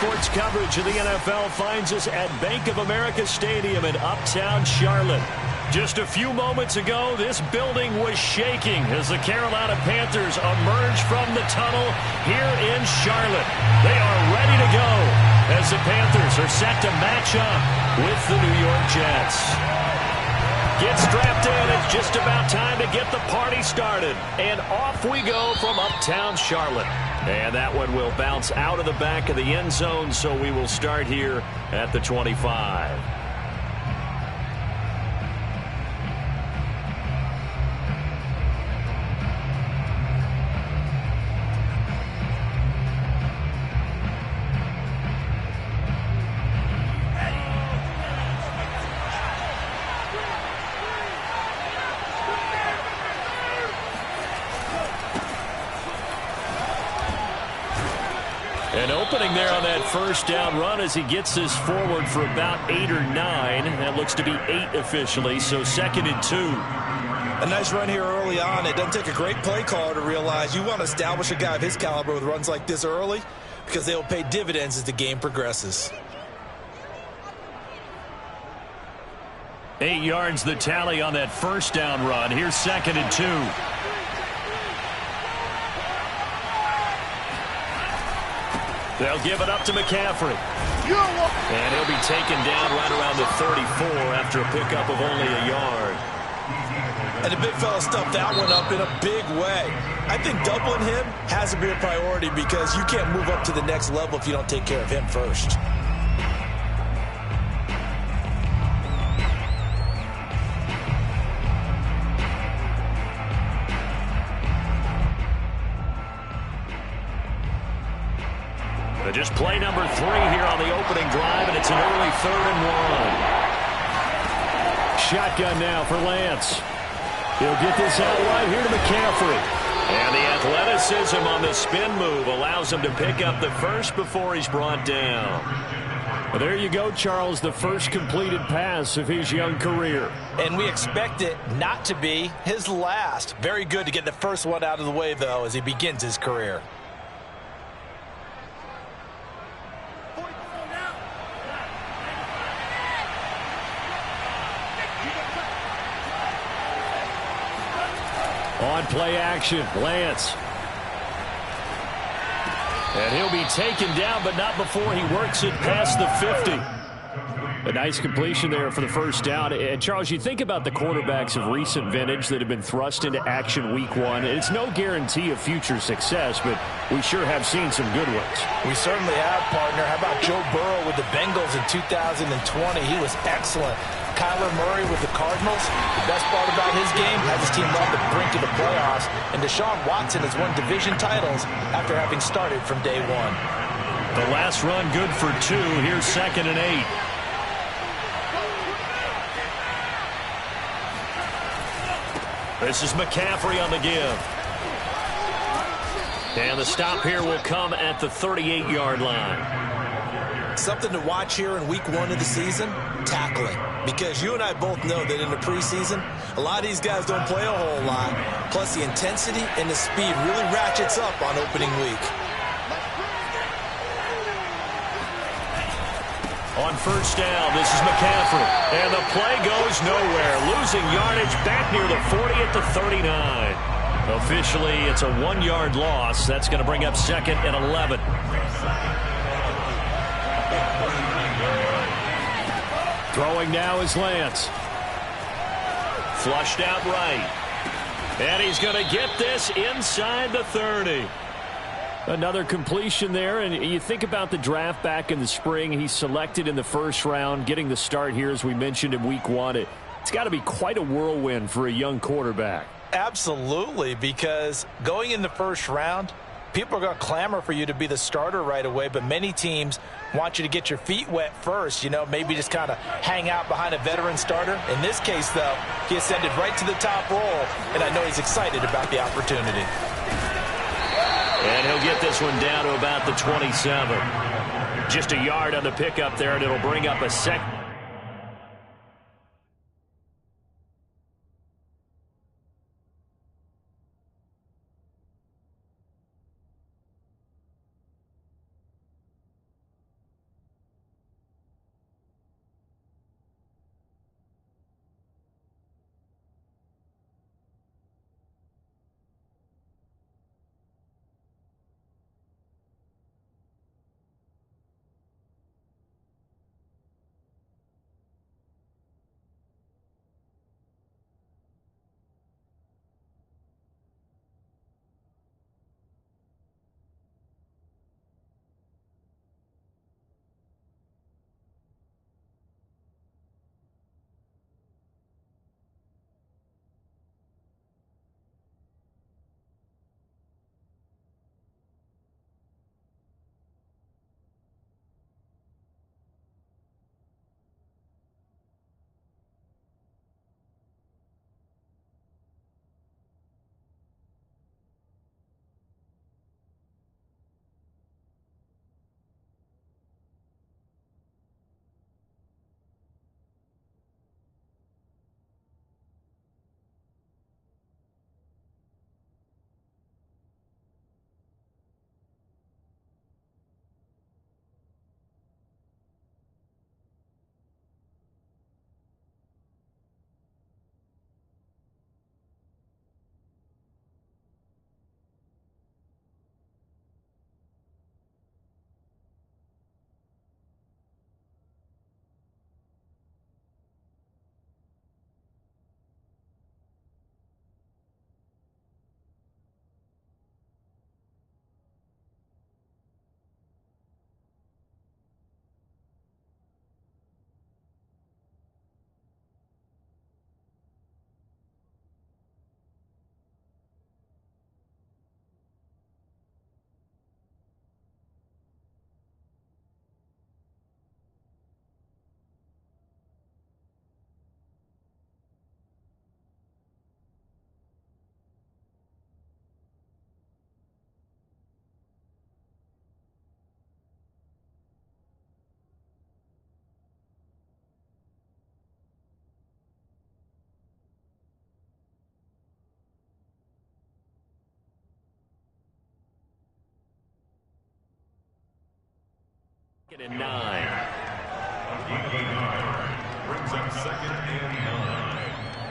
Sports coverage of the NFL finds us at Bank of America Stadium in Uptown Charlotte. Just a few moments ago, this building was shaking as the Carolina Panthers emerged from the tunnel here in Charlotte. They are ready to go as the Panthers are set to match up with the New York Jets. Get strapped in. It's just about time to get the party started. And off we go from Uptown Charlotte. And that one will bounce out of the back of the end zone, so we will start here at the 25. An opening there on that first down run as he gets this forward for about 8 or 9. That looks to be 8 officially, so 2nd and 2. A nice run here early on. It doesn't take a great play caller to realize you want to establish a guy of his caliber with runs like this early because they'll pay dividends as the game progresses. 8 yards the tally on that first down run. Here's 2nd and 2. They'll give it up to McCaffrey. And he'll be taken down right around the 34 after a pickup of only a yard. And the big fella stuffed that one up in a big way. I think doubling him has to be a priority because you can't move up to the next level if you don't take care of him first. Just play number 3 here on the opening drive, and it's an early 3rd and 1. Shotgun now for Lance. He'll get this out wide here to McCaffrey. And the athleticism on the spin move allows him to pick up the first before he's brought down. Well, there you go, Charles, the first completed pass of his young career. And we expect it not to be his last. Very good to get the first one out of the way, though, as he begins his career. On play action, Lance. And he'll be taken down, but not before he works it past the 50. A nice completion there for the first down. And, Charles, you think about the quarterbacks of recent vintage that have been thrust into action week 1. It's no guarantee of future success, but we sure have seen some good ones. We certainly have, partner. How about Joe Burrow with the Bengals in 2020? He was excellent. Kyler Murray with the Cardinals. The best part about his game has his team on the brink of the playoffs. And Deshaun Watson has won division titles after having started from day 1. The last run good for 2. Here's 2nd and 8. This is McCaffrey on the give. And the stop here will come at the 38-yard line. Something to watch here in week 1 of the season, tackling. Because you and I both know that in the preseason, a lot of these guys don't play a whole lot. Plus, the intensity and the speed really ratchets up on opening week. On first down, this is McCaffrey. And the play goes nowhere. Losing yardage back near the 40 at the 39. Officially, it's a 1-yard loss. That's going to bring up 2nd and 11. Throwing now is Lance. Flushed out right. And he's going to get this inside the 30. Another completion there, and you think about the draft back in the spring. He's selected in the first round, getting the start here, as we mentioned, in week 1. It's got to be quite a whirlwind for a young quarterback. Absolutely, because going in the first round, people are going to clamor for you to be the starter right away, but many teams want you to get your feet wet first, you know, maybe just kind of hang out behind a veteran starter. In this case, though, he ascended right to the top role, and I know he's excited about the opportunity. And he'll get this one down to about the 27. Just a yard on the pickup there, and it'll bring up a second. And 9. Brings up 2nd and 9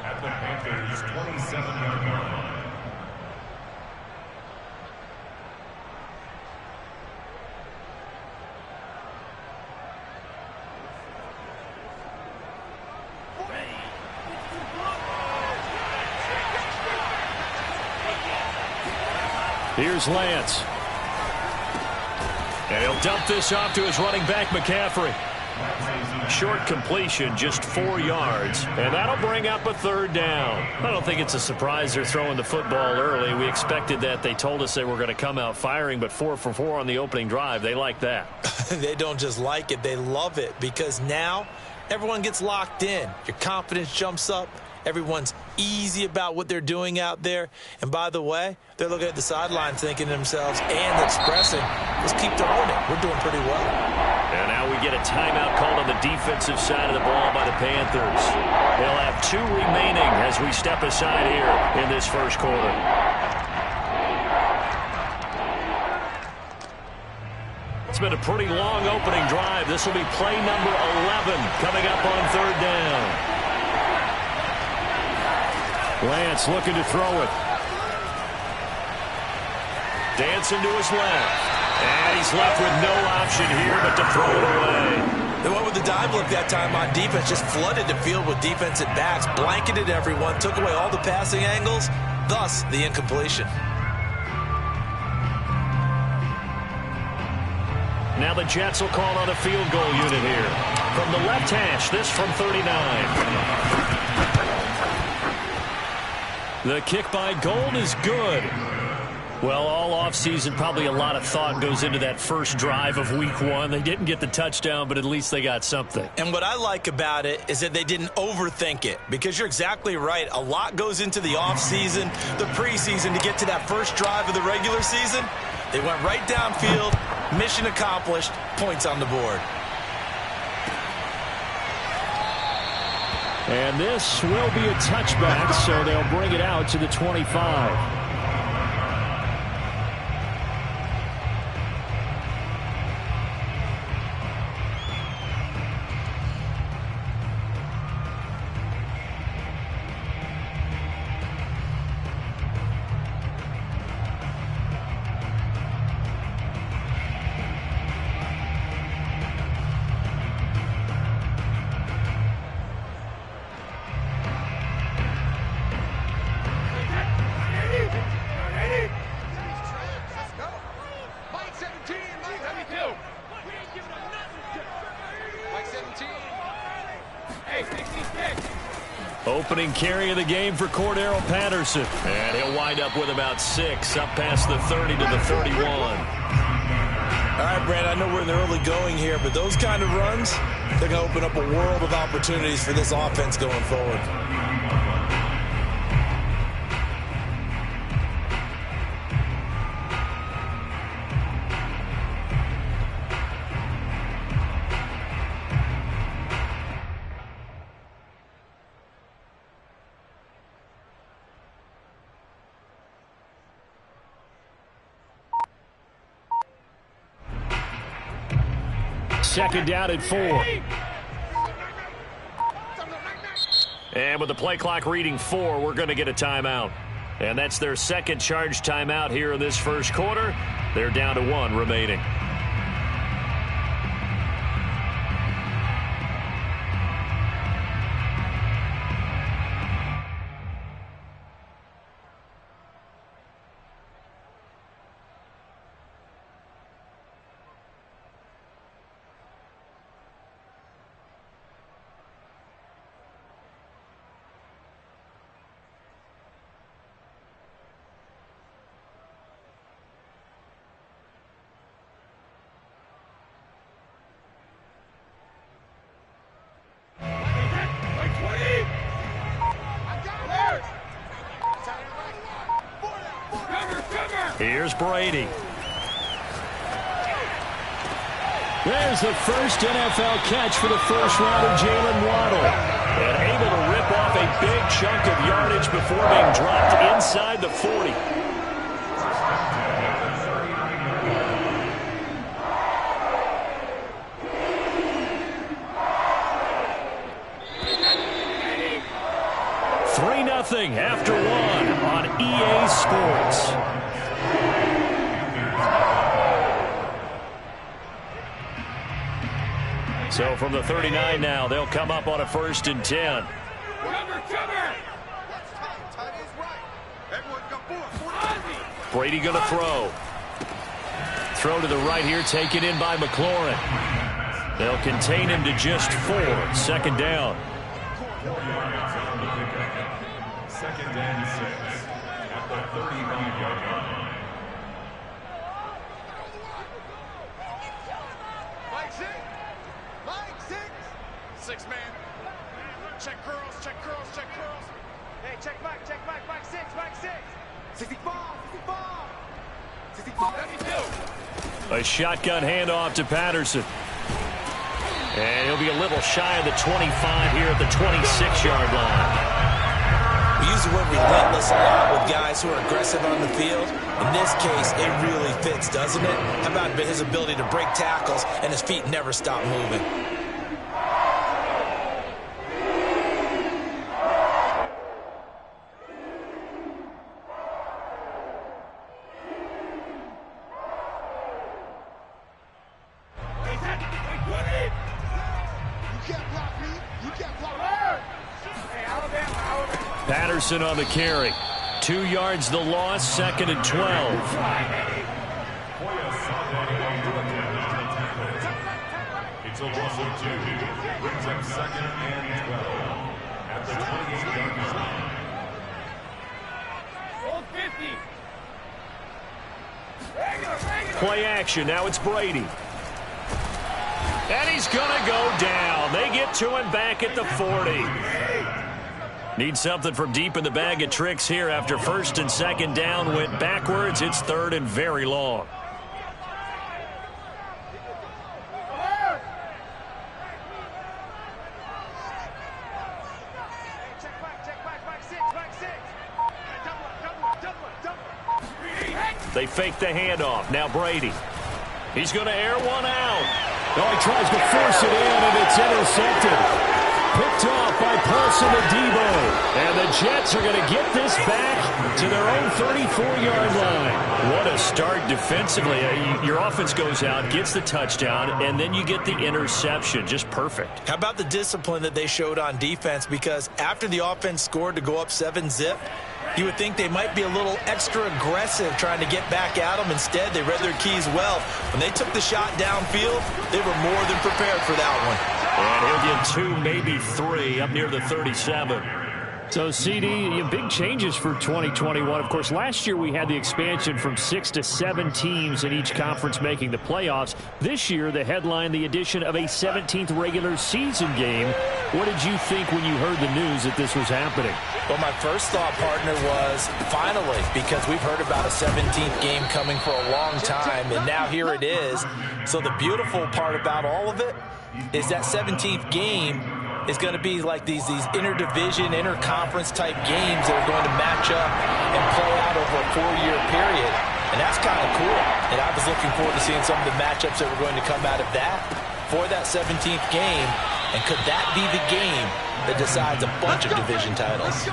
at the Panthers' 27-yard line. Here's Lance. And he'll dump this off to his running back, McCaffrey. Short completion, just 4 yards. And that'll bring up a 3rd down. I don't think it's a surprise they're throwing the football early. We expected that. They told us they were going to come out firing, but 4 for 4 on the opening drive. They like that. They don't just like it, they love it, because now everyone gets locked in. Your confidence jumps up. Everyone's easy about what they're doing out there. And by the way, they're looking at the sideline thinking to themselves and expressing, let's keep throwing it. We're doing pretty well. And now we get a timeout called on the defensive side of the ball by the Panthers. They'll have 2 remaining as we step aside here in this first quarter. It's been a pretty long opening drive. This will be play number 11 coming up on 3rd down. Lance looking to throw it. Dancing to his left. And he's left with no option here but to throw it away. They went with the dive look that time on defense. Just flooded the field with defensive backs. Blanketed everyone. Took away all the passing angles. Thus, the incompletion. Now the Jets will call on a field goal unit here. From the left hash, this from 39. The kick by Gold is good. Well, all offseason, probably a lot of thought goes into that first drive of week 1. They didn't get the touchdown, but at least they got something. And what I like about it is that they didn't overthink it, because you're exactly right. A lot goes into the offseason, the preseason, to get to that first drive of the regular season. They went right downfield, mission accomplished, points on the board. And this will be a touchback, so they'll bring it out to the 25. Opening carry of the game for Cordero Patterson. And he'll wind up with about 6, up past the 30 to the 31. All right, Brad, I know we're in the early going here, but those kind of runs, they're going to open up a world of opportunities for this offense going forward. Second down at 4. And with the play clock reading 4, we're going to get a timeout. And that's their second charge timeout here in this first quarter. They're down to 1 remaining. Here's Brady. There's the first NFL catch for the first round of Jalen Waddle. And able to rip off a big chunk of yardage before being dropped inside the 40. 3-0 after one on EA Sports. So from the 39 now, they'll come up on a 1st and 10. Brady going to throw. Throw to the right here, taken in by McLaurin. They'll contain him to just 4. 2nd down. 2nd and 6 at the 35-yard line. Mike 6 man. Check curls, check curls, check curls. Hey, check Mike, Mike 6, Mike 6. 65. A shotgun handoff to Patterson. And he'll be a little shy of the 25 here at the 26-yard line. We use the word relentless a lot with guys who are aggressive on the field. In this case, it really fits, doesn't it? How about his ability to break tackles and his feet never stop moving? Patterson on the carry. 2 yards the loss, 2nd and 12. It's a loss of 2. Brings up 2nd and 12 at the 28-yard line. Play action. Now it's Brady. And he's going to go down. They get to him back at the 40. Need something from deep in the bag of tricks here after 1st and 2nd down went backwards. It's 3rd and very long. They fake the handoff. Now Brady. He's going to air one out. Oh, he tries to force it in, and it's intercepted. Picked off by Paulson Adebo. And the Jets are going to get this back to their own 34-yard line. What a start defensively. Your offense goes out, gets the touchdown, and then you get the interception. Just perfect. How about the discipline that they showed on defense? Because after the offense scored to go up 7-zip, you would think they might be a little extra aggressive trying to get back at them. Instead, they read their keys well. When they took the shot downfield, they were more than prepared for that one. And he'll get 2, maybe 3, up near the 37. So, CD, big changes for 2021. Of course, last year we had the expansion from 6 to 7 teams in each conference making the playoffs. This year, the headline, the addition of a 17th regular season game. What did you think when you heard the news that this was happening? Well, my first thought, partner, was finally, because we've heard about a 17th game coming for a long time, and now here it is. So the beautiful part about all of it is that 17th game is going to be like these interdivision, interconference type games that are going to match up and play out over a 4-year period. And that's kind of cool. And I was looking forward to seeing some of the matchups that were going to come out of that for that 17th game. And could that be the game that decides a bunch of division titles?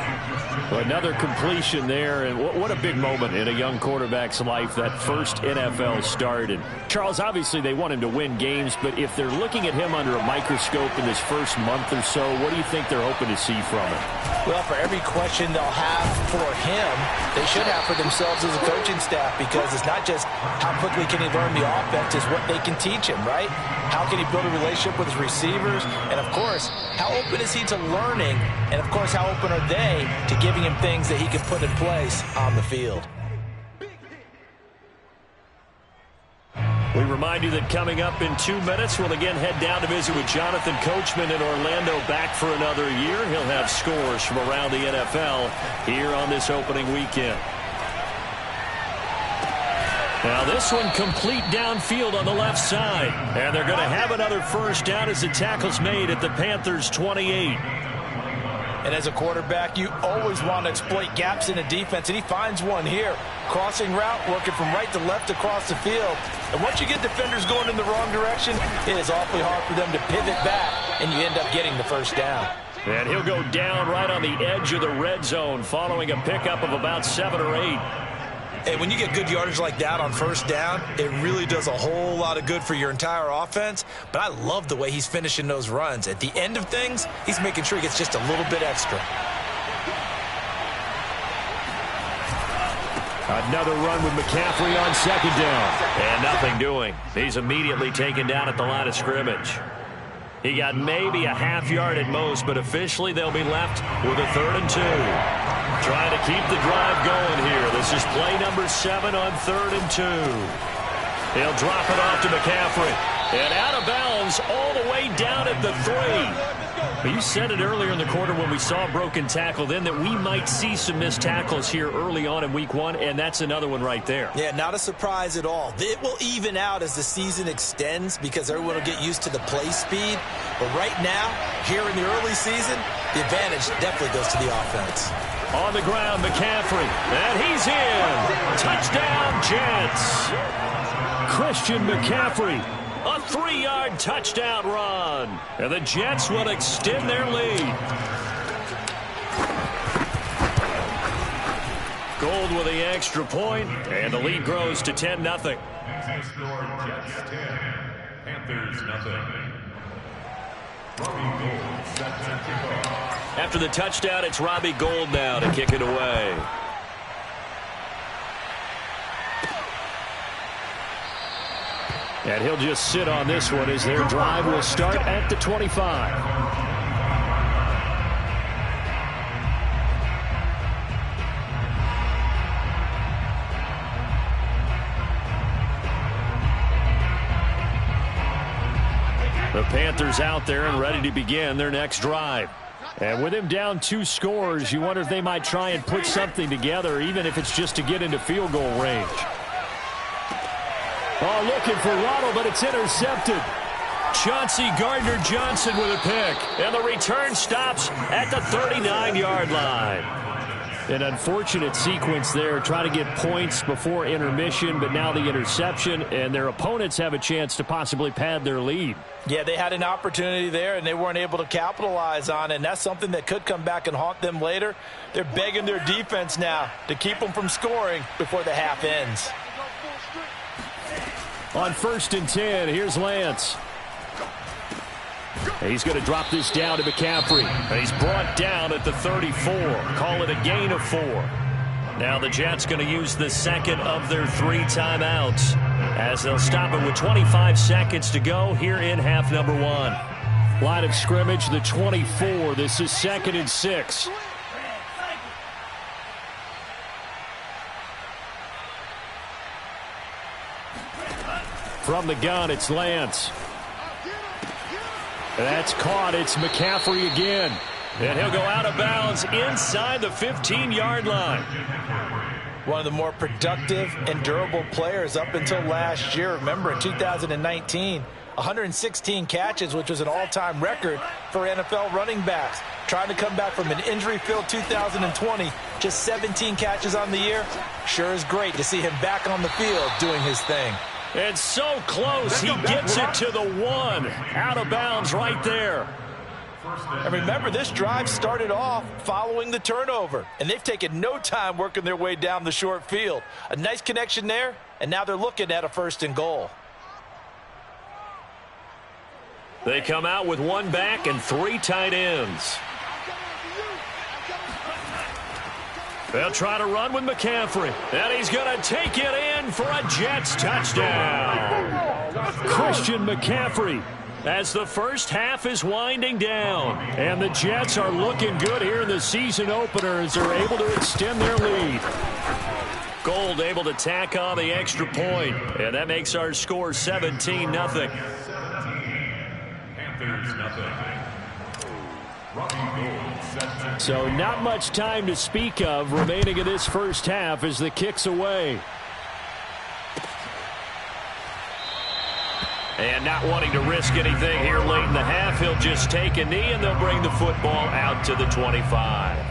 Well, another completion there, and what a big moment in a young quarterback's life, that first NFL start. And Charles, obviously they want him to win games, but if they're looking at him under a microscope in this first month or so, what do you think they're hoping to see from him? Well, for every question they'll have for him, they should have for themselves as a coaching staff, because it's not just how quickly can he learn the offense, it's what they can teach him, right? How can he build a relationship with his receivers? And, of course, how open is he to learning? And, of course, how open are they to giving him things that he can put in place on the field? We remind you that coming up in 2 minutes, we'll again head down to visit with Jonathan Coachman in Orlando, back for another year. He'll have scores from around the NFL here on this opening weekend. Now this one complete downfield on the left side. And they're going to have another first down as the tackle's made at the Panthers' 28. And as a quarterback, you always want to exploit gaps in a defense, and he finds one here. Crossing route, working from right to left across the field. And once you get defenders going in the wrong direction, it is awfully hard for them to pivot back, and you end up getting the first down. And he'll go down right on the edge of the red zone following a pickup of about 7 or 8. And when you get good yardage like that on first down, it really does a whole lot of good for your entire offense. But I love the way he's finishing those runs. At the end of things, he's making sure he gets just a little bit extra. Another run with McCaffrey on second down. And nothing doing. He's immediately taken down at the line of scrimmage. He got maybe a half yard at most, but officially they'll be left with a 3rd and 2. Trying to keep the drive going here. This is play number 7 on 3rd and 2. He'll drop it off to McCaffrey. And out of bounds all the way down at the 3. But you said it earlier in the quarter when we saw a broken tackle then that we might see some missed tackles here early on in week 1, and that's another one right there. Yeah, not a surprise at all. It will even out as the season extends because everyone will get used to the play speed. But right now, here in the early season, the advantage definitely goes to the offense. On the ground, McCaffrey, and he's in. Touchdown, Jets. Christian McCaffrey, a 3-yard touchdown run. And the Jets will extend their lead. Gold with the extra point, and the lead grows to 10-0. Jets 10, Panthers nothing. Robbie Gould set to kick off. After the touchdown, it's Robbie Gould now to kick it away. And he'll just sit on this one as their drive will start at the 25. The Panthers out there and ready to begin their next drive. And with him down 2 scores, you wonder if they might try and put something together, even if it's just to get into field goal range. Oh, looking for Waddle, but it's intercepted. Chauncey Gardner-Johnson with a pick. And the return stops at the 39-yard line. An unfortunate sequence there, trying to get points before intermission, but now the interception, and their opponents have a chance to possibly pad their lead. Yeah, they had an opportunity there, and they weren't able to capitalize on it, and that's something that could come back and haunt them later. They're begging their defense now to keep them from scoring before the half ends. On 1st and 10, here's Lance. He's going to drop this down to McCaffrey. He's brought down at the 34. Call it a gain of 4. Now the Jets going to use the second of their 3 timeouts as they'll stop it with 25 seconds to go here in half number 1. Line of scrimmage, the 24. This is 2nd and 6. From the gun, it's Lance. That's caught. It's McCaffrey again. And he'll go out of bounds inside the 15-yard line. One of the more productive and durable players up until last year. Remember, in 2019, 116 catches, which was an all-time record for NFL running backs. Trying to come back from an injury-filled 2020, just 17 catches on the year. Sure is great to see him back on the field doing his thing. And so close, he gets it to the 1. Out of bounds right there. And remember, this drive started off following the turnover, and they've taken no time working their way down the short field. A nice connection there, and now they're looking at a 1st and goal. They come out with 1 back and 3 tight ends. They'll try to run with McCaffrey. And he's going to take it in for a Jets touchdown. Christian McCaffrey as the first half is winding down. And the Jets are looking good here in the season opener as they're able to extend their lead. Gould able to tack on the extra point. And that makes our score 17-0. Panthers nothing. Robbie Gould set. So not much time to speak of remaining in this first half as the kick's away. And not wanting to risk anything here late in the half, he'll just take a knee and they'll bring the football out to the 25.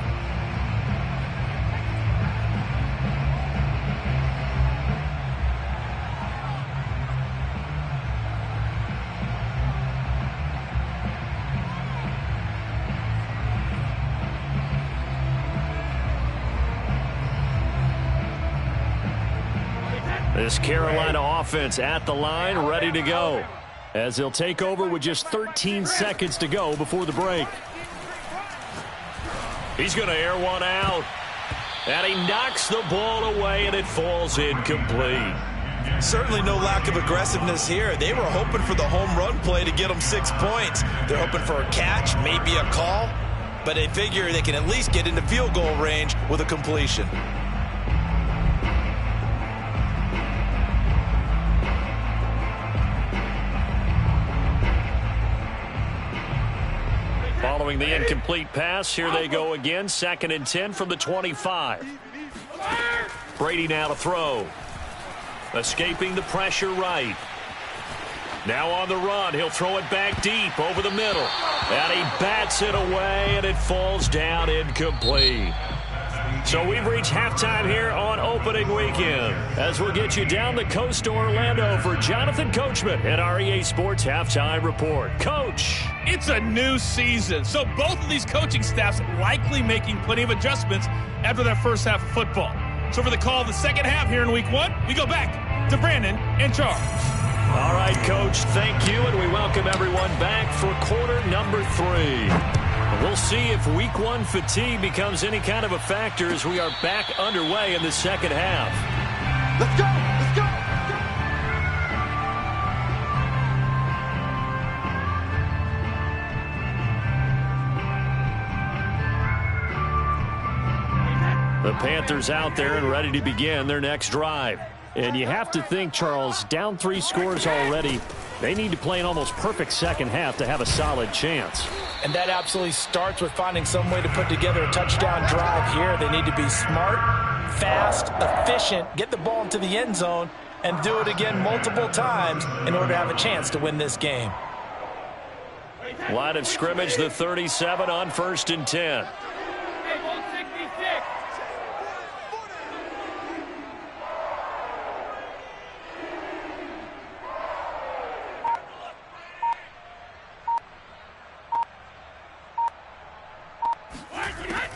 This Carolina offense at the line, ready to go, as they'll take over with just 13 seconds to go before the break. He's going to air one out. And he knocks the ball away, and it falls incomplete. Certainly no lack of aggressiveness here. They were hoping for the home run play to get them 6 points. They're hoping for a catch, maybe a call, but they figure they can at least get into field goal range with a completion. Following the incomplete pass, here they go again. 2nd and 10 from the 25. Brady now to throw. Escaping the pressure right. Now on the run. He'll throw it back deep over the middle. And he bats it away, and it falls down incomplete. So we've reached halftime here on opening weekend, as we'll get you down the coast to Orlando for Jonathan Coachman at our EA Sports Halftime Report. Coach. It's a new season, so both of these coaching staffs likely making plenty of adjustments after their first half of football. So for the call of the second half here in week 1, we go back to Brandon and Charles. All right, Coach, thank you, and we welcome everyone back for quarter number 3. We'll see if week 1 fatigue becomes any kind of a factor as we are back underway in the second half. Let's go! Let's go! The Panthers out there and ready to begin their next drive. And you have to think, Charles, down 3 scores already. They need to play an almost perfect second half to have a solid chance. And that absolutely starts with finding some way to put together a touchdown drive here. They need to be smart, fast, efficient, get the ball into the end zone, and do it again multiple times in order to have a chance to win this game. Line of scrimmage, the 37 on 1st and 10.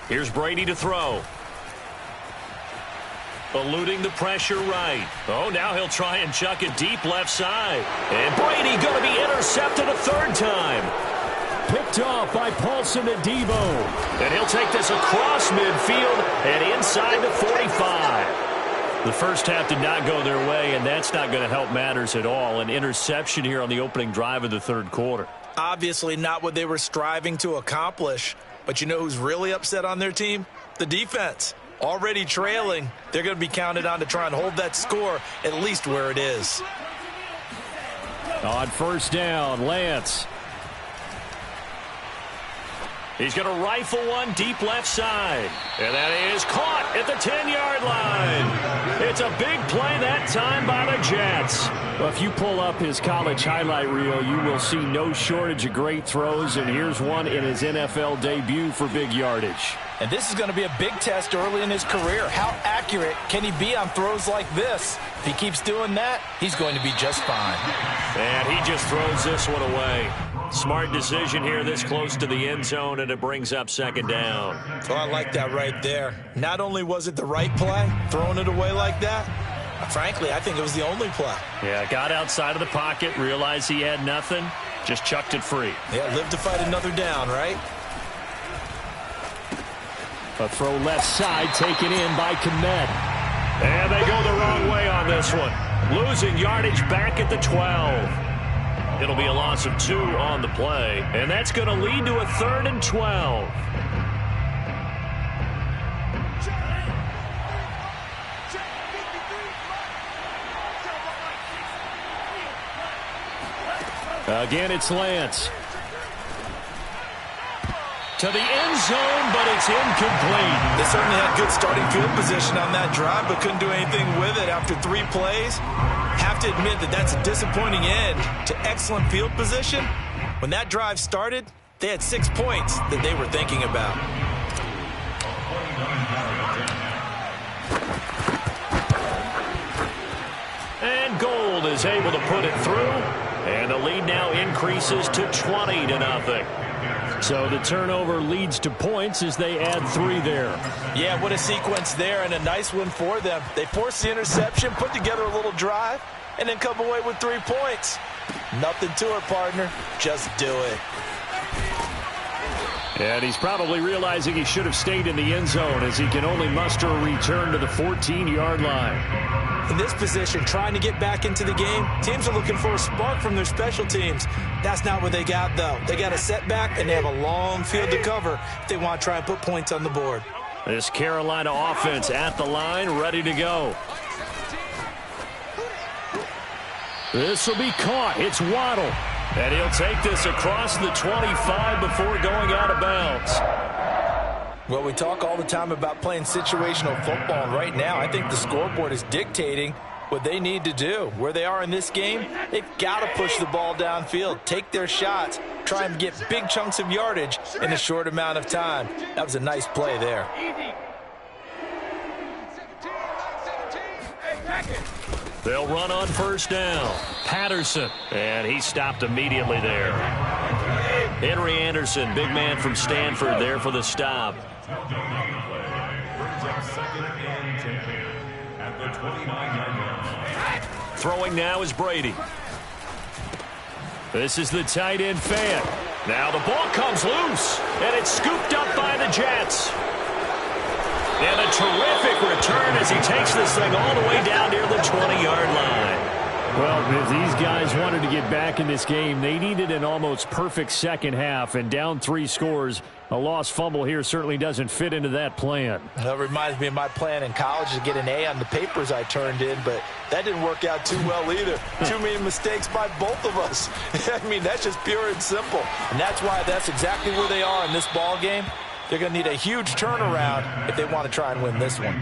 Here's Brady to throw. Eluding the pressure right. Oh, now he'll try and chuck it deep left side. And Brady going to be intercepted a 3rd time. Picked off by Paulson Adebo. And he'll take this across midfield and inside the 45. The first half did not go their way, and that's not going to help matters at all. An interception here on the opening drive of the 3rd quarter. Obviously not what they were striving to accomplish. But you know who's really upset on their team? The defense. Already trailing. They're going to be counted on to try and hold that score at least where it is. On 1st down, Lance. He's going to rifle one deep left side. And that is caught at the 10-yard line. It's a big play that time by the Jets. Well, if you pull up his college highlight reel, you will see no shortage of great throws. And here's one in his NFL debut for big yardage. And this is going to be a big test early in his career. How accurate can he be on throws like this? If he keeps doing that, he's going to be just fine. And he just throws this one away. Smart decision here this close to the end zone, and it brings up 2nd down. Oh, I like that right there. Not only was it the right play, throwing it away like that, frankly, I think it was the only play. Yeah, got outside of the pocket, realized he had nothing, just chucked it free. Yeah, live to fight another down, right? A throw left side taken in by Kmet. And they go the wrong way on this one. Losing yardage back at the 12. It'll be a loss of 2 on the play, and that's going to lead to a 3rd and 12. Again, it's Lance. To the end zone, but it's incomplete. They certainly had good starting field position on that drive, but couldn't do anything with it after 3 plays. Have to admit that that's a disappointing end to excellent field position. When that drive started, they had 6 points that they were thinking about. And Gold is able to put it through. And the lead now increases to 20-0. So the turnover leads to points as they add 3 there. Yeah, what a sequence there, and a nice one for them. They force the interception, put together a little drive, and then come away with 3 points. Nothing to it, partner. Just do it. And he's probably realizing he should have stayed in the end zone as he can only muster a return to the 14-yard line. In this position, trying to get back into the game, teams are looking for a spark from their special teams. That's not what they got, though. They got a setback, and they have a long field to cover if they want to try and put points on the board. This Carolina offense at the line, ready to go. This will be caught. It's Waddle. And he'll take this across the 25 before going out of bounds. Well, we talk all the time about playing situational football, and right now I think the scoreboard is dictating what they need to do. Where they are in this game, they've got to push the ball downfield, take their shots, try and get big chunks of yardage in a short amount of time. That was a nice play there. They'll run on first down. Patterson. And he stopped immediately there. Henry Anderson, big man from Stanford, there for the stop. Brings up 2nd and 10 at the 29-yard line. Throwing now is Brady. This is the tight end Fant. Now the ball comes loose, and it's scooped up by the Jets. And a terrific return as he takes this thing all the way down near the 20-yard line. Well, if these guys wanted to get back in this game, they needed an almost perfect second half, and down 3 scores. A lost fumble here certainly doesn't fit into that plan. That reminds me of my plan in college to get an A on the papers I turned in, but that didn't work out too well either. Too many mistakes by both of us. I mean, that's just pure and simple. And that's why that's exactly where they are in this ball game. They're going to need a huge turnaround if they want to try and win this one.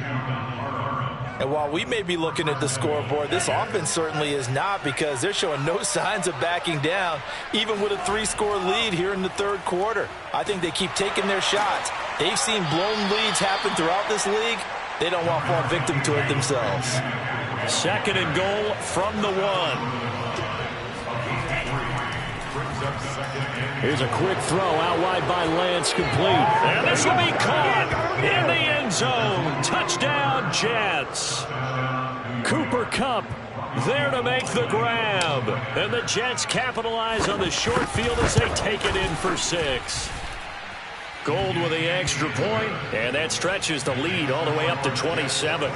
And while we may be looking at the scoreboard, this offense certainly is not, because they're showing no signs of backing down, even with a 3-score lead here in the 3rd quarter. I think they keep taking their shots. They've seen blown leads happen throughout this league. They don't want to fall victim to it themselves. 2nd and goal from the 1. Here's a quick throw out wide by Lance, complete. And this will be caught in the end zone. Touchdown, Jets. Cooper Kupp there to make the grab. And the Jets capitalize on the short field as they take it in for 6. Gold with the extra point, and that stretches the lead all the way up to 27.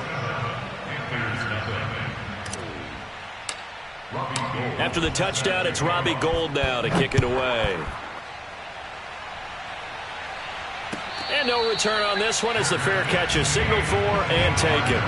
After the touchdown, it's Robbie Gould now to kick it away. And no return on this one as the fair catch is signaled for and taken.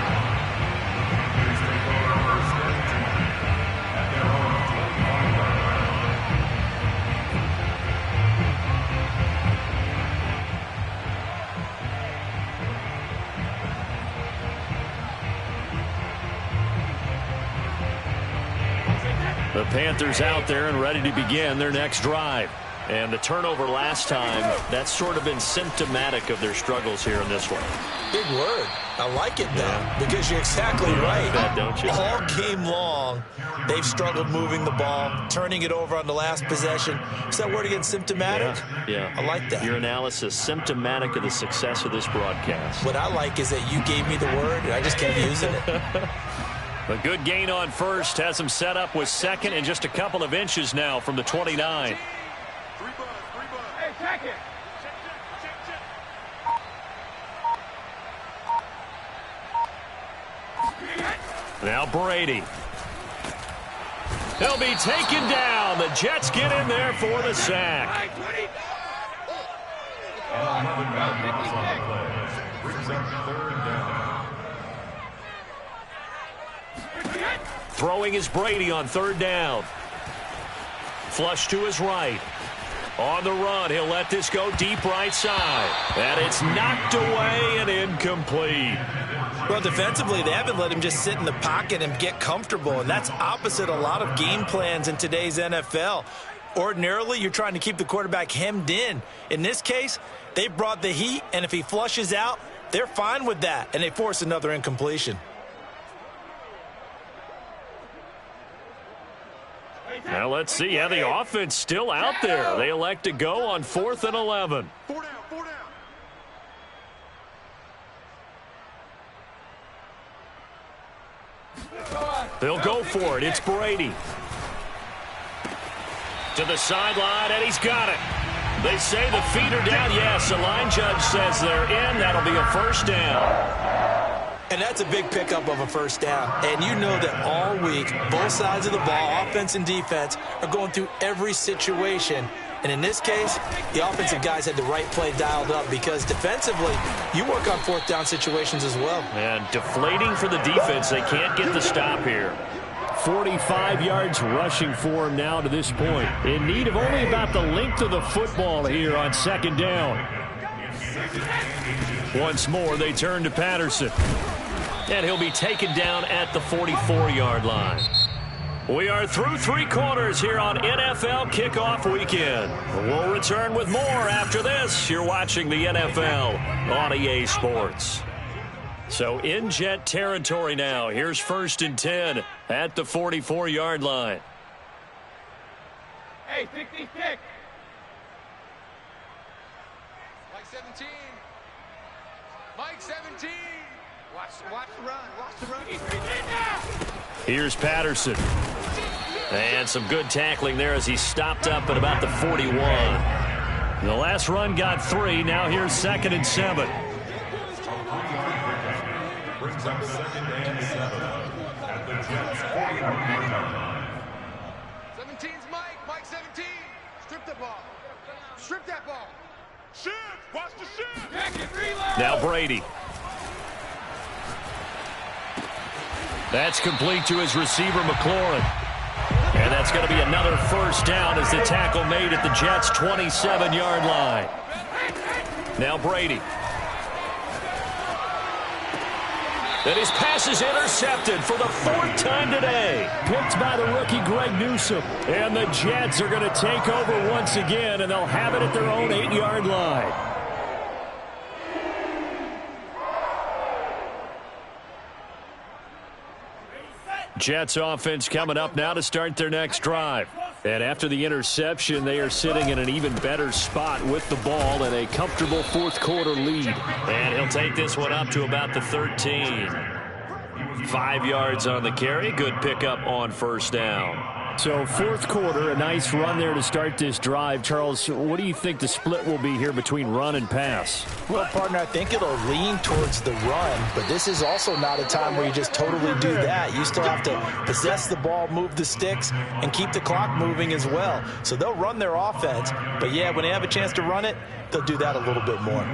The Panthers out there and ready to begin their next drive. And the turnover last time, that's sort of been symptomatic of their struggles here in this one. Big word. I like it, though, because you're exactly right. That, don't you? All game long, they've struggled moving the ball, turning it over on the last possession. Is that word again, symptomatic? Yeah. I like that. Your analysis, symptomatic of the success of this broadcast. What I like is that you gave me the word, and I just kept using it. A good gain on first has him set up with 2nd and just a couple of inches now from the 29. Hey, check it. Now Brady. He'll be taken down. The Jets get in there for the sack. And 11 yards on the play. Brings up 3rd down. Throwing is Brady on 3rd down. Flush to his right. On the run, he'll let this go deep right side. And it's knocked away and incomplete. Well, defensively, they haven't let him just sit in the pocket and get comfortable, and that's opposite a lot of game plans in today's NFL. Ordinarily, you're trying to keep the quarterback hemmed in. In this case, they brought the heat, and if he flushes out, they're fine with that, and they force another incompletion. Now let's see how the offense still out there. They elect to go on 4th and 11. 4 down, 4 down. They'll go for it. It's Brady. To the sideline, and he's got it. They say the feet are down. Yes, the line judge says they're in. That'll be a first down. And that's a big pickup of a first down. And you know that all week, both sides of the ball, offense and defense, are going through every situation. And in this case, the offensive guys had the right play dialed up because defensively, you work on 4th down situations as well. And deflating for the defense. They can't get the stop here. 45 yards rushing for him now to this point. In need of only about the length of the football here on 2nd down. Once more, they turn to Patterson. And he'll be taken down at the 44-yard line. We are through 3 quarters here on NFL Kickoff Weekend. We'll return with more after this. You're watching the NFL on EA Sports. So in Jet territory now. Here's 1st and 10 at the 44-yard line. Hey, pick these pick. Mike 17. Mike 17. Watch the run. Watch the run. Here's Patterson. And some good tackling there as he stopped up at about the 41. The last run got 3. Now here's 2nd and 7. Brings up 2nd and 7 at the Jets 40-yard line. 17's Mike. Mike 17. Strip the ball. Strip that ball. Shift. Watch the shift. Now Brady. That's complete to his receiver, McLaurin. And that's going to be another first down as the tackle made at the Jets' 27-yard line. Now Brady. And his pass is intercepted for the 4th time today. Picked by the rookie Greg Newsome. And the Jets are going to take over once again, and they'll have it at their own 8-yard line. Jets offense coming up now to start their next drive. And after the interception, they are sitting in an even better spot with the ball and a comfortable 4th quarter lead. And he'll take this one up to about the 13. 5 yards on the carry. Good pickup on first down. So 4th quarter, a nice run there to start this drive. Charles, what do you think the split will be here between run and pass? Well, partner, I think it'll lean towards the run, but this is also not a time where you just totally do that. You still have to possess the ball, move the sticks, and keep the clock moving as well. So they'll run their offense, but yeah, when they have a chance to run it, they'll do that a little bit more.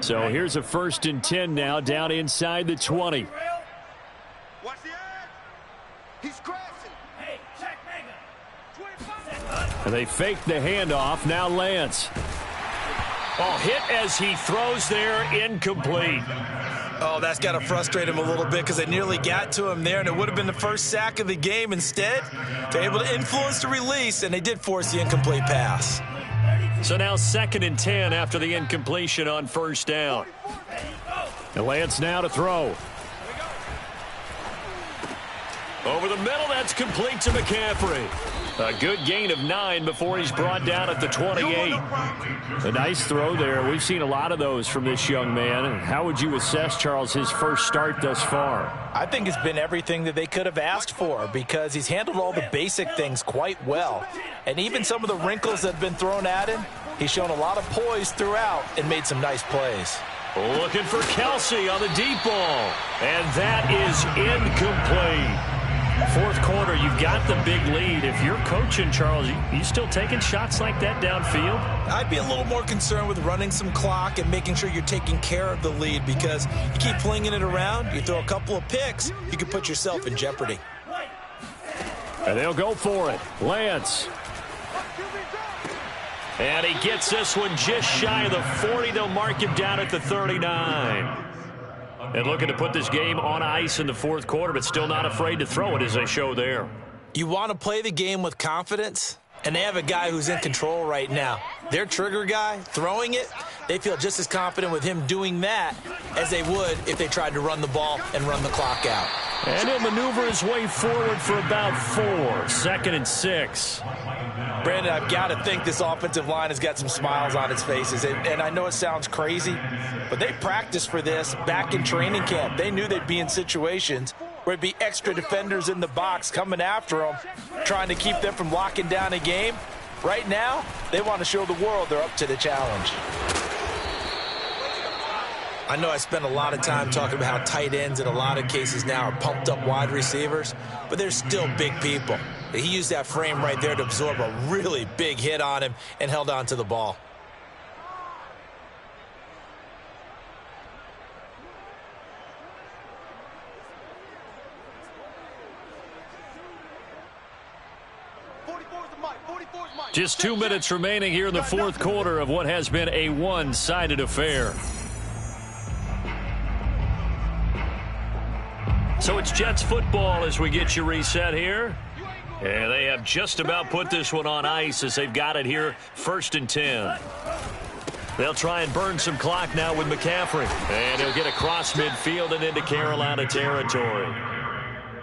So here's a 1st and 10 now, down inside the 20. Watch the edge. He's crashing. Hey, check Mega. 25. And they fake the handoff. Now Lance. Oh, hit as he throws there, incomplete. Oh, that's got to frustrate him a little bit because they nearly got to him there, and it would have been the first sack of the game. Instead, they're able to influence the release, and they did force the incomplete pass. So now 2nd and 10 after the incompletion on first down. And Lance now to throw. Over the middle, that's complete to McCaffrey. A good gain of 9 before he's brought down at the 28. A nice throw there. We've seen a lot of those from this young man. How would you assess, Charles, his first start thus far? I think it's been everything that they could have asked for because he's handled all the basic things quite well. And even some of the wrinkles that have been thrown at him, he's shown a lot of poise throughout and made some nice plays. Looking for Kelsey on the deep ball. And that is incomplete. 4th quarter, you've got the big lead. If you're coaching, Charles, you still taking shots like that downfield? I'd be a little more concerned with running some clock and making sure you're taking care of the lead because you keep flinging it around, you throw a couple of picks, you can put yourself in jeopardy. And they'll go for it. Lance. And he gets this one just shy of the 40. They'll mark him down at the 39. And looking to put this game on ice in the 4th quarter, but still not afraid to throw it as they show there. You want to play the game with confidence, and they have a guy who's in control right now. Their trigger guy, throwing it, they feel just as confident with him doing that as they would if they tried to run the ball and run the clock out. And he'll maneuver his way forward for about 4. 2nd and 6. Brandon, I've got to think this offensive line has got some smiles on its faces. And I know it sounds crazy, but they practiced for this back in training camp. They knew they'd be in situations where it'd be extra defenders in the box coming after them, trying to keep them from locking down a game. Right now, they want to show the world they're up to the challenge. I know I spent a lot of time talking about how tight ends in a lot of cases now are pumped up wide receivers, but they're still big people. He used that frame right there to absorb a really big hit on him and held on to the ball. Just 2 minutes remaining here in the fourth quarter of what has been a one-sided affair. So it's Jets football as we get you reset here. And they have just about put this one on ice as they've got it here, 1st and 10. They'll try and burn some clock now with McCaffrey. And he'll get across midfield and into Carolina territory.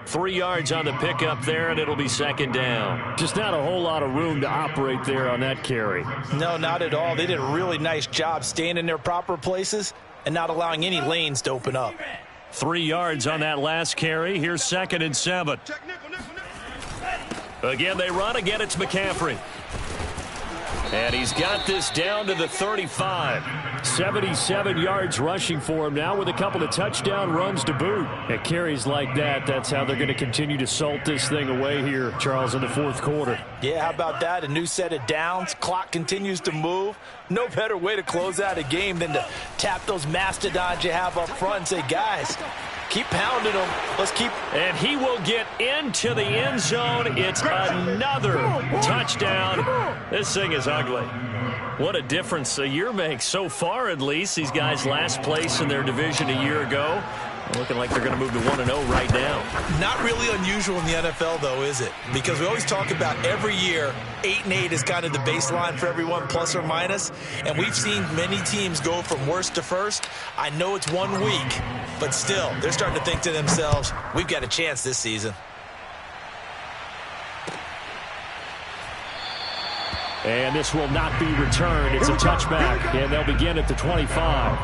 3 yards on the pickup there, and it'll be 2nd down. Just not a whole lot of room to operate there on that carry. No, not at all. They did a really nice job staying in their proper places and not allowing any lanes to open up. 3 yards on that last carry. Here's 2nd and 7. Again, they run. Again, it's McCaffrey. And he's got this down to the 35. 77 yards rushing for him now with a couple of touchdown runs to boot. At carries like that, that's how they're going to continue to salt this thing away here, Charles, in the fourth quarter. Yeah, how about that? A new set of downs. Clock continues to move. No better way to close out a game than to tap those mastodons you have up front and say, guys, keep pounding them. Let's keep. And he will get into the end zone. It's another touchdown. This thing is ugly. What a difference a year makes so far, at least. These guys last place in their division a year ago. Looking like they're going to move to 1-0 right now. Not really unusual in the NFL, though, is it? Because we always talk about every year, 8-8 is kind of the baseline for everyone, plus or minus. And we've seen many teams go from worst to first. I know it's 1 week, but still, they're starting to think to themselves, we've got a chance this season. And this will not be returned. It's a touchback, and they'll begin at the 25.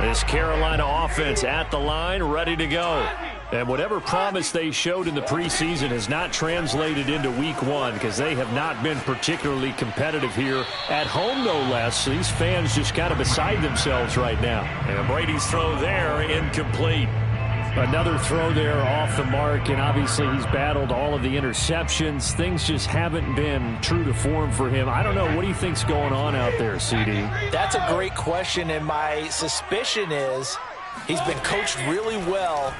This Carolina offense at the line, ready to go. And whatever promise they showed in the preseason has not translated into week 1 because they have not been particularly competitive here at home, no less. So these fans just kind of beside themselves right now. And Brady's throw there, incomplete. Another throw there off the mark, and obviously he's battled all of the interceptions. Things just haven't been true to form for him. I don't know. What do you think's going on out there, CD? That's a great question, and my suspicion is he's been coached really well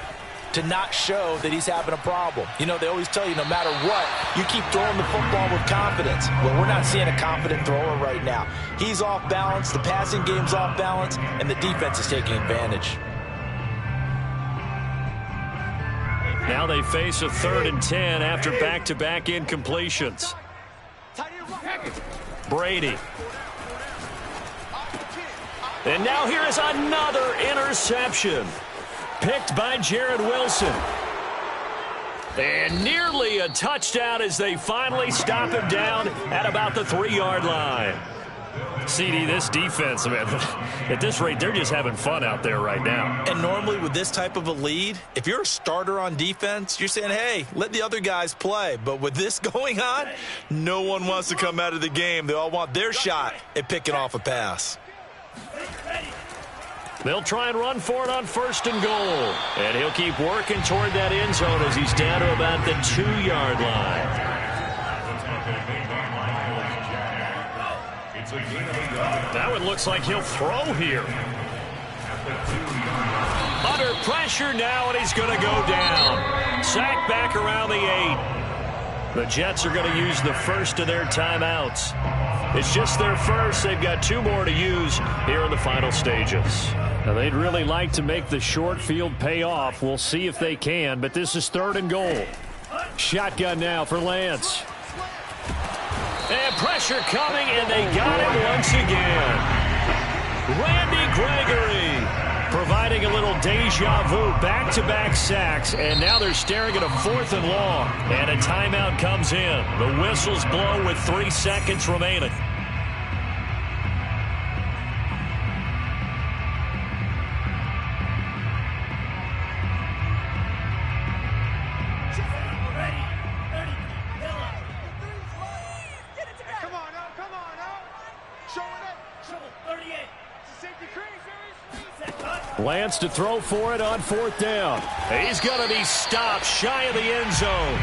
to not show that he's having a problem. You know, they always tell you no matter what, you keep throwing the football with confidence. Well, we're not seeing a confident thrower right now. He's off balance, the passing game's off balance, and the defense is taking advantage. Now they face a 3rd and 10 after back-to-back incompletions. Brady. And now here is another interception. Picked by Jared Wilson. And nearly a touchdown as they finally stop him down at about the 3-yard line. CD, this defense, man, at this rate, they're just having fun out there right now. And normally with this type of a lead, if you're a starter on defense, you're saying, hey, let the other guys play. But with this going on, no one wants to come out of the game. They all want their shot at picking off a pass. They'll try and run for it on 1st and goal. And he'll keep working toward that end zone as he's down to about the 2-yard line. That one looks like he'll throw here. Under pressure now, and he's going to go down. Sacked back around the 8. The Jets are going to use the first of their timeouts. It's just their first. They've got 2 more to use here in the final stages. Now, they'd really like to make the short field pay off. We'll see if they can, but this is 3rd and goal. Shotgun now for Lance. And pressure coming, and they got him once again. Randy Gregory providing a little deja vu, back-to-back sacks, and now they're staring at a 4th and long. And a timeout comes in. The whistles blow with 3 seconds remaining. Lance to throw for it on 4th down. He's going to be stopped shy of the end zone.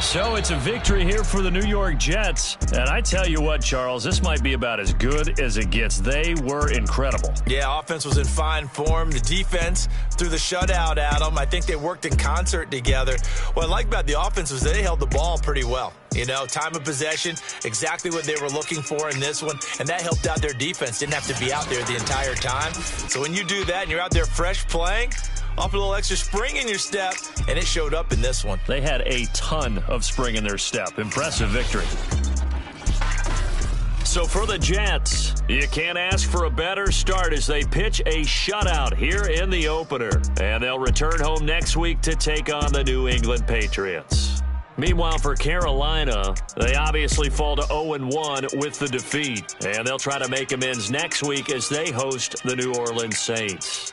So it's a victory here for the New York Jets. And I tell you what, Charles, this might be about as good as it gets. They were incredible. Yeah, offense was in fine form. The defense threw the shutout at them. I think they worked in concert together. What I like about the offense was they held the ball pretty well. You know, time of possession, exactly what they were looking for in this one, and that helped out their defense. Didn't have to be out there the entire time. So when you do that and you're out there fresh playing, off a little extra spring in your step, and it showed up in this one. They had a ton of spring in their step. Impressive victory. So for the Jets, you can't ask for a better start as they pitch a shutout here in the opener. And they'll return home next week to take on the New England Patriots. Meanwhile, for Carolina, they obviously fall to 0-1 with the defeat. And they'll try to make amends next week as they host the New Orleans Saints.